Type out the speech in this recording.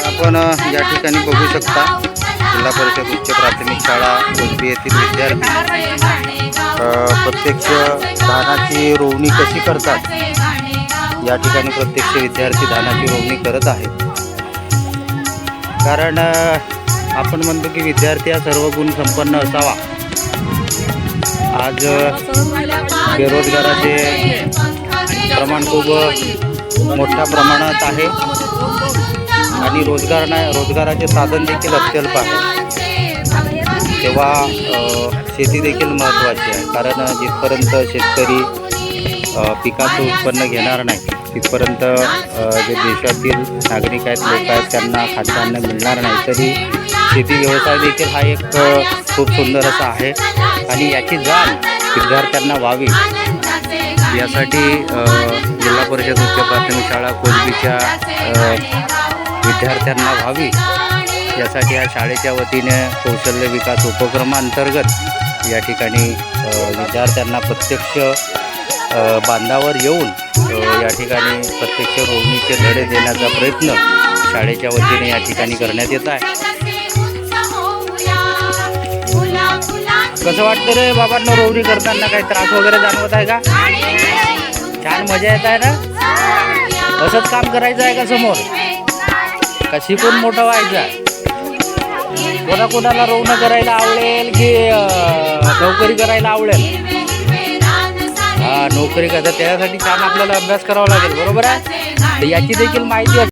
आपण या ठिकाणी बघू शकता जिल्हा परिषद उच्च प्राथमिक शाळा कोलबी येथील विद्यार्थी प्रत्यक्ष धानाची रोवणी कशी करतात या ठिकाणी प्रत्यक्ष विद्यार्थी धानाची रोवणी करत आहेत. कारण आपण म्हणतो की विद्यार्थी हा सर्व गुण संपन्न असावा. आज बेरोजगाराचे प्रमाण खूप मोठ्या प्रमाणात आहे आणि रोजगाराचे साधन देखील अत्यल्प आहे. तेव्हा शेती देखील महत्त्वाची आहे. कारण जिथपर्यंत शेतकरी पिकाचं उत्पन्न घेणार नाही तिथपर्यंत जे देशातील नागरिक आहेत लोक आहेत त्यांना खाद्यान्न मिळणार नाही. तरी शेती व्यवसाय देखील हा एक खूप सुंदर असा आहे आणि याची जाण विद्यार्थ्यांना व्हावी यासाठी जिल्हा परिषद उच्च प्राथमिक शाळा कोलबीच्या विद्यार्थ्यांना व्हावी यासाठी या शाळेच्या वतीने कौशल्य विकास उपक्रमांतर्गत या ठिकाणी विद्यार्थ्यांना प्रत्यक्ष बांधावर येऊन या ठिकाणी प्रत्यक्ष रोवणीचे धडे देण्याचा प्रयत्न शाळेच्या वतीने या ठिकाणी करण्यात येत आहे. कसं वाटतं रे बाबांना रोवणी करताना? काही त्रास वगैरे जाणवत आहे का? छान मजा येत आहे ना? असंच काम करायचं आहे का समोर? का शिकून मोठं व्हायचं आहे? कोणाकोणाला रोवणं करायला आवडेल की नोकरी करायला आवडेल? नोकरी करता त्यासाठी छान आपल्याला अभ्यास करावा लागेल, बरोबर आहे. याची देखील माहिती